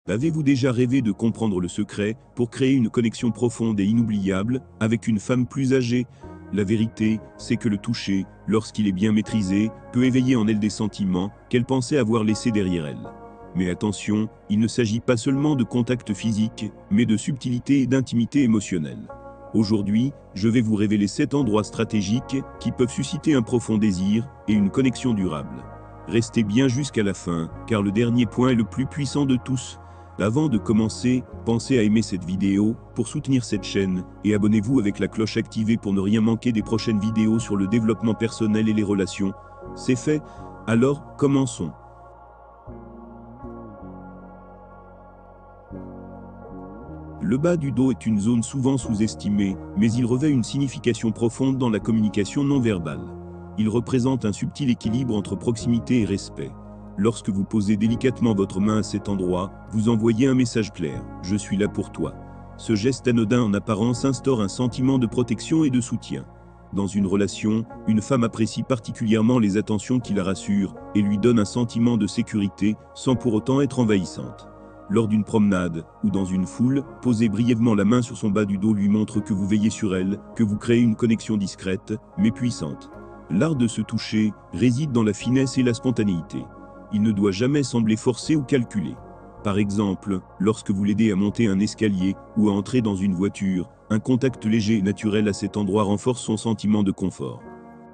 Avez-vous déjà rêvé de comprendre le secret pour créer une connexion profonde et inoubliable avec une femme plus âgée? La vérité, c'est que le toucher, lorsqu'il est bien maîtrisé, peut éveiller en elle des sentiments qu'elle pensait avoir laissés derrière elle. Mais attention, il ne s'agit pas seulement de contact physique, mais de subtilité et d'intimité émotionnelle. Aujourd'hui, je vais vous révéler 7 endroits stratégiques qui peuvent susciter un profond désir et une connexion durable. Restez bien jusqu'à la fin, car le dernier point est le plus puissant de tous. Avant de commencer, pensez à aimer cette vidéo pour soutenir cette chaîne et abonnez-vous avec la cloche activée pour ne rien manquer des prochaines vidéos sur le développement personnel et les relations. C'est fait? Alors, commençons. Le bas du dos est une zone souvent sous-estimée, mais il revêt une signification profonde dans la communication non verbale. Il représente un subtil équilibre entre proximité et respect. Lorsque vous posez délicatement votre main à cet endroit, vous envoyez un message clair « Je suis là pour toi ». Ce geste anodin en apparence instaure un sentiment de protection et de soutien. Dans une relation, une femme apprécie particulièrement les attentions qui la rassurent et lui donnent un sentiment de sécurité sans pour autant être envahissante. Lors d'une promenade ou dans une foule, poser brièvement la main sur son bas du dos lui montre que vous veillez sur elle, que vous créez une connexion discrète, mais puissante. L'art de se toucher réside dans la finesse et la spontanéité. Il ne doit jamais sembler forcé ou calculé. Par exemple, lorsque vous l'aidez à monter un escalier ou à entrer dans une voiture, un contact léger et naturel à cet endroit renforce son sentiment de confort.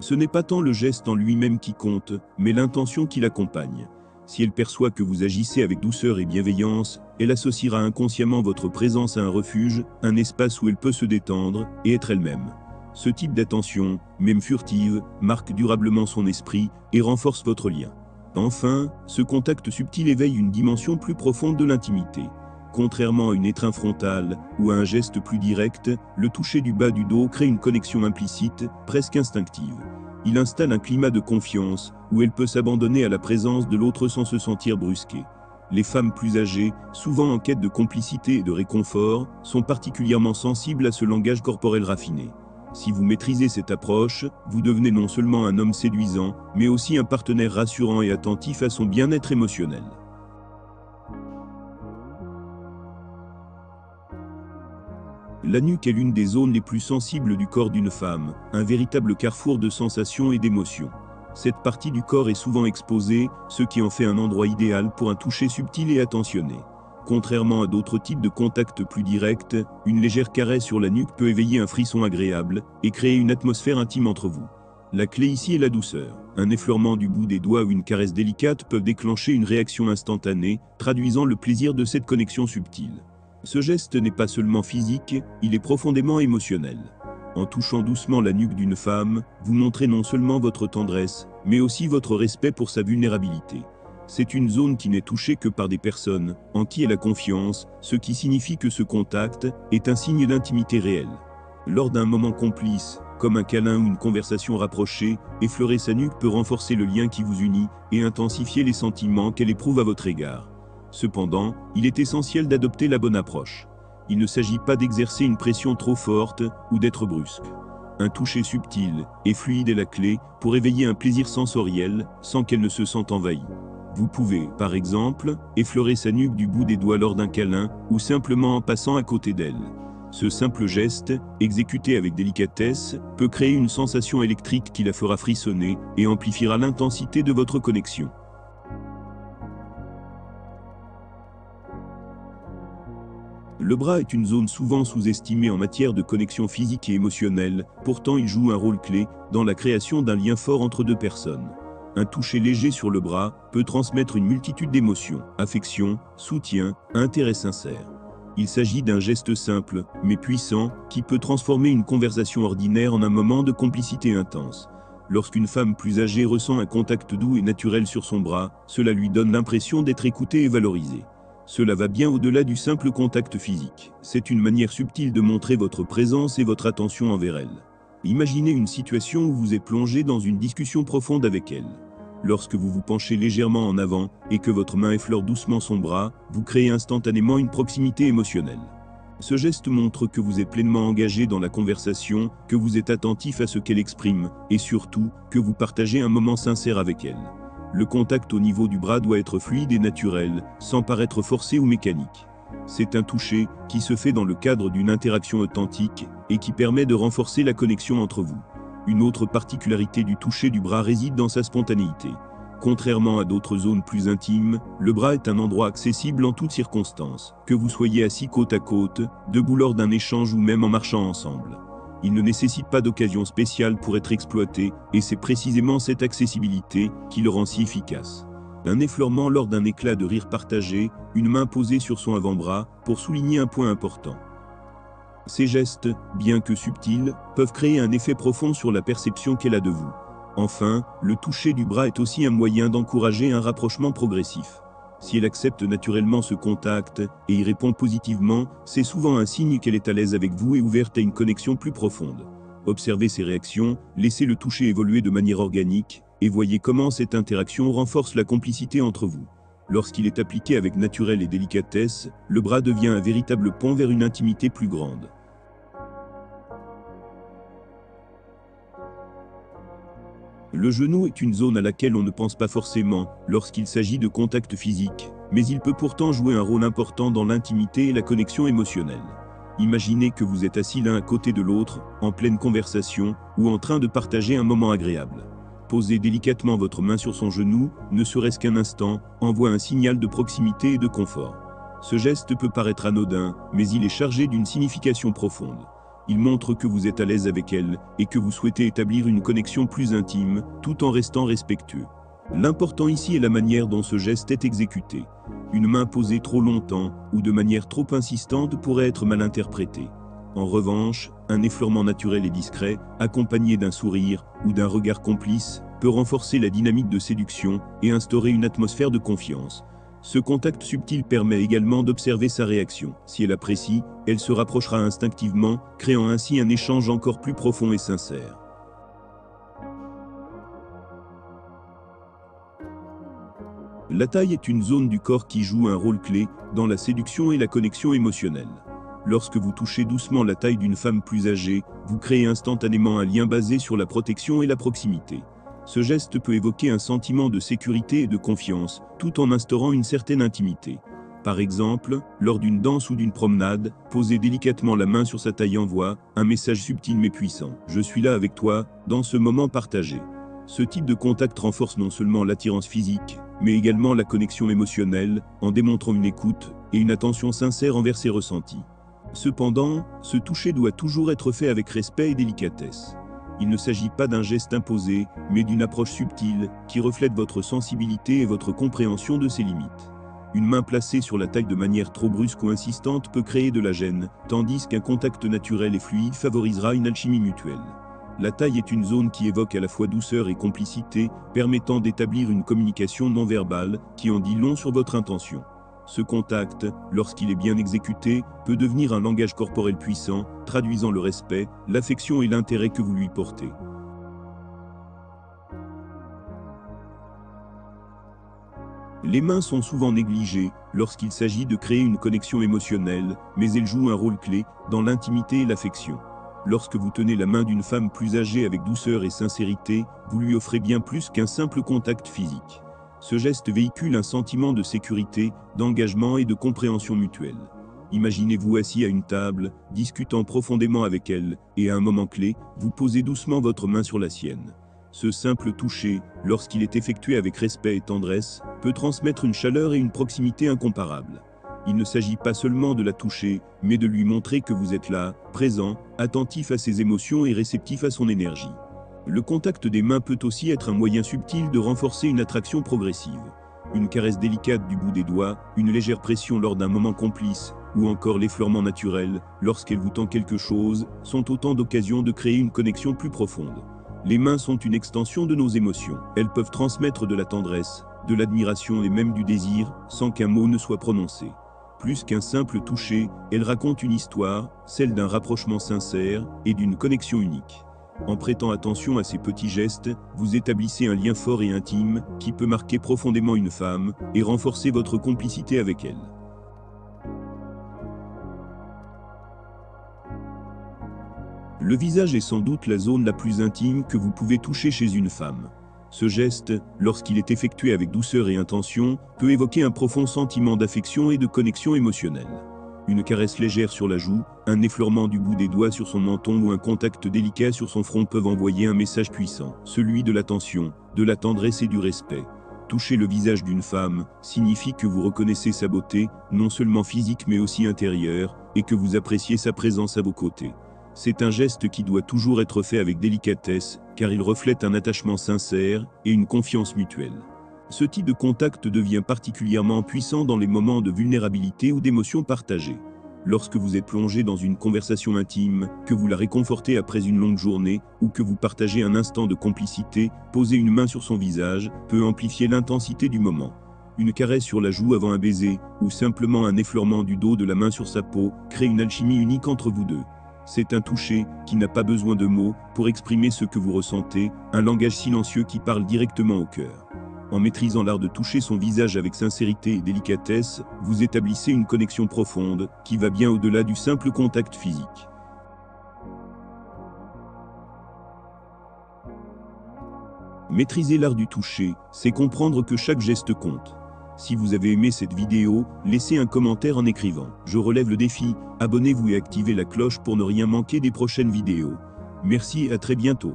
Ce n'est pas tant le geste en lui-même qui compte, mais l'intention qui l'accompagne. Si elle perçoit que vous agissez avec douceur et bienveillance, elle associera inconsciemment votre présence à un refuge, un espace où elle peut se détendre et être elle-même. Ce type d'attention, même furtive, marque durablement son esprit et renforce votre lien. Enfin, ce contact subtil éveille une dimension plus profonde de l'intimité. Contrairement à une étreinte frontale ou à un geste plus direct, le toucher du bas du dos crée une connexion implicite, presque instinctive. Il installe un climat de confiance où elle peut s'abandonner à la présence de l'autre sans se sentir brusquée. Les femmes plus âgées, souvent en quête de complicité et de réconfort, sont particulièrement sensibles à ce langage corporel raffiné. Si vous maîtrisez cette approche, vous devenez non seulement un homme séduisant, mais aussi un partenaire rassurant et attentif à son bien-être émotionnel. La nuque est l'une des zones les plus sensibles du corps d'une femme, un véritable carrefour de sensations et d'émotions. Cette partie du corps est souvent exposée, ce qui en fait un endroit idéal pour un toucher subtil et attentionné. Contrairement à d'autres types de contacts plus directs, une légère caresse sur la nuque peut éveiller un frisson agréable et créer une atmosphère intime entre vous. La clé ici est la douceur. Un effleurement du bout des doigts ou une caresse délicate peuvent déclencher une réaction instantanée, traduisant le plaisir de cette connexion subtile. Ce geste n'est pas seulement physique, il est profondément émotionnel. En touchant doucement la nuque d'une femme, vous montrez non seulement votre tendresse, mais aussi votre respect pour sa vulnérabilité. C'est une zone qui n'est touchée que par des personnes en qui elle a confiance, ce qui signifie que ce contact est un signe d'intimité réelle. Lors d'un moment complice, comme un câlin ou une conversation rapprochée, effleurer sa nuque peut renforcer le lien qui vous unit et intensifier les sentiments qu'elle éprouve à votre égard. Cependant, il est essentiel d'adopter la bonne approche. Il ne s'agit pas d'exercer une pression trop forte ou d'être brusque. Un toucher subtil et fluide est la clé pour éveiller un plaisir sensoriel sans qu'elle ne se sente envahie. Vous pouvez, par exemple, effleurer sa nuque du bout des doigts lors d'un câlin ou simplement en passant à côté d'elle. Ce simple geste, exécuté avec délicatesse, peut créer une sensation électrique qui la fera frissonner et amplifiera l'intensité de votre connexion. Le bras est une zone souvent sous-estimée en matière de connexion physique et émotionnelle, pourtant il joue un rôle clé dans la création d'un lien fort entre deux personnes. Un toucher léger sur le bras peut transmettre une multitude d'émotions, affection, soutien, intérêt sincère. Il s'agit d'un geste simple, mais puissant, qui peut transformer une conversation ordinaire en un moment de complicité intense. Lorsqu'une femme plus âgée ressent un contact doux et naturel sur son bras, cela lui donne l'impression d'être écoutée et valorisée. Cela va bien au-delà du simple contact physique. C'est une manière subtile de montrer votre présence et votre attention envers elle. Imaginez une situation où vous êtes plongé dans une discussion profonde avec elle. Lorsque vous vous penchez légèrement en avant et que votre main effleure doucement son bras, vous créez instantanément une proximité émotionnelle. Ce geste montre que vous êtes pleinement engagé dans la conversation, que vous êtes attentif à ce qu'elle exprime, et surtout, que vous partagez un moment sincère avec elle. Le contact au niveau du bras doit être fluide et naturel, sans paraître forcé ou mécanique. C'est un toucher qui se fait dans le cadre d'une interaction authentique et qui permet de renforcer la connexion entre vous. Une autre particularité du toucher du bras réside dans sa spontanéité. Contrairement à d'autres zones plus intimes, le bras est un endroit accessible en toutes circonstances, que vous soyez assis côte à côte, debout lors d'un échange ou même en marchant ensemble. Il ne nécessite pas d'occasion spéciale pour être exploité, et c'est précisément cette accessibilité qui le rend si efficace. Un effleurement lors d'un éclat de rire partagé, une main posée sur son avant-bras, pour souligner un point important. Ces gestes, bien que subtils, peuvent créer un effet profond sur la perception qu'elle a de vous. Enfin, le toucher du bras est aussi un moyen d'encourager un rapprochement progressif. Si elle accepte naturellement ce contact et y répond positivement, c'est souvent un signe qu'elle est à l'aise avec vous et ouverte à une connexion plus profonde. Observez ses réactions, laissez le toucher évoluer de manière organique, et voyez comment cette interaction renforce la complicité entre vous. Lorsqu'il est appliqué avec naturel et délicatesse, le bras devient un véritable pont vers une intimité plus grande. Le genou est une zone à laquelle on ne pense pas forcément lorsqu'il s'agit de contact physique, mais il peut pourtant jouer un rôle important dans l'intimité et la connexion émotionnelle. Imaginez que vous êtes assis l'un à côté de l'autre, en pleine conversation, ou en train de partager un moment agréable. Posez délicatement votre main sur son genou, ne serait-ce qu'un instant, envoie un signal de proximité et de confort. Ce geste peut paraître anodin, mais il est chargé d'une signification profonde. Il montre que vous êtes à l'aise avec elle, et que vous souhaitez établir une connexion plus intime, tout en restant respectueux. L'important ici est la manière dont ce geste est exécuté. Une main posée trop longtemps, ou de manière trop insistante pourrait être mal interprétée. En revanche, un effleurement naturel et discret, accompagné d'un sourire, ou d'un regard complice, peut renforcer la dynamique de séduction, et instaurer une atmosphère de confiance. Ce contact subtil permet également d'observer sa réaction. Si elle apprécie, elle se rapprochera instinctivement, créant ainsi un échange encore plus profond et sincère. La taille est une zone du corps qui joue un rôle clé dans la séduction et la connexion émotionnelle. Lorsque vous touchez doucement la taille d'une femme plus âgée, vous créez instantanément un lien basé sur la protection et la proximité. Ce geste peut évoquer un sentiment de sécurité et de confiance, tout en instaurant une certaine intimité. Par exemple, lors d'une danse ou d'une promenade, posez délicatement la main sur sa taille envoie un message subtil mais puissant. Je suis là avec toi, dans ce moment partagé. Ce type de contact renforce non seulement l'attirance physique, mais également la connexion émotionnelle, en démontrant une écoute et une attention sincère envers ses ressentis. Cependant, ce toucher doit toujours être fait avec respect et délicatesse. Il ne s'agit pas d'un geste imposé, mais d'une approche subtile, qui reflète votre sensibilité et votre compréhension de ses limites. Une main placée sur la taille de manière trop brusque ou insistante peut créer de la gêne, tandis qu'un contact naturel et fluide favorisera une alchimie mutuelle. La taille est une zone qui évoque à la fois douceur et complicité, permettant d'établir une communication non verbale, qui en dit long sur votre intention. Ce contact, lorsqu'il est bien exécuté, peut devenir un langage corporel puissant, traduisant le respect, l'affection et l'intérêt que vous lui portez. Les mains sont souvent négligées lorsqu'il s'agit de créer une connexion émotionnelle, mais elles jouent un rôle clé dans l'intimité et l'affection. Lorsque vous tenez la main d'une femme plus âgée avec douceur et sincérité, vous lui offrez bien plus qu'un simple contact physique. Ce geste véhicule un sentiment de sécurité, d'engagement et de compréhension mutuelle. Imaginez-vous assis à une table, discutant profondément avec elle, et à un moment clé, vous posez doucement votre main sur la sienne. Ce simple toucher, lorsqu'il est effectué avec respect et tendresse, peut transmettre une chaleur et une proximité incomparables. Il ne s'agit pas seulement de la toucher, mais de lui montrer que vous êtes là, présent, attentif à ses émotions et réceptif à son énergie. Le contact des mains peut aussi être un moyen subtil de renforcer une attraction progressive. Une caresse délicate du bout des doigts, une légère pression lors d'un moment complice, ou encore l'effleurement naturel, lorsqu'elle vous tend quelque chose, sont autant d'occasions de créer une connexion plus profonde. Les mains sont une extension de nos émotions. Elles peuvent transmettre de la tendresse, de l'admiration et même du désir, sans qu'un mot ne soit prononcé. Plus qu'un simple toucher, elles racontent une histoire, celle d'un rapprochement sincère et d'une connexion unique. En prêtant attention à ces petits gestes, vous établissez un lien fort et intime qui peut marquer profondément une femme et renforcer votre complicité avec elle. Le visage est sans doute la zone la plus intime que vous pouvez toucher chez une femme. Ce geste, lorsqu'il est effectué avec douceur et intention, peut évoquer un profond sentiment d'affection et de connexion émotionnelle. Une caresse légère sur la joue, un effleurement du bout des doigts sur son menton ou un contact délicat sur son front peuvent envoyer un message puissant, celui de l'attention, de la tendresse et du respect. Toucher le visage d'une femme signifie que vous reconnaissez sa beauté, non seulement physique mais aussi intérieure, et que vous appréciez sa présence à vos côtés. C'est un geste qui doit toujours être fait avec délicatesse, car il reflète un attachement sincère et une confiance mutuelle. Ce type de contact devient particulièrement puissant dans les moments de vulnérabilité ou d'émotion partagée. Lorsque vous êtes plongé dans une conversation intime, que vous la réconfortez après une longue journée, ou que vous partagez un instant de complicité, poser une main sur son visage peut amplifier l'intensité du moment. Une caresse sur la joue avant un baiser, ou simplement un effleurement du dos de la main sur sa peau, crée une alchimie unique entre vous deux. C'est un toucher qui n'a pas besoin de mots pour exprimer ce que vous ressentez, un langage silencieux qui parle directement au cœur. En maîtrisant l'art de toucher son visage avec sincérité et délicatesse, vous établissez une connexion profonde qui va bien au-delà du simple contact physique. Maîtriser l'art du toucher, c'est comprendre que chaque geste compte. Si vous avez aimé cette vidéo, laissez un commentaire en écrivant « Je relève le défi », abonnez-vous et activez la cloche pour ne rien manquer des prochaines vidéos. Merci et à très bientôt.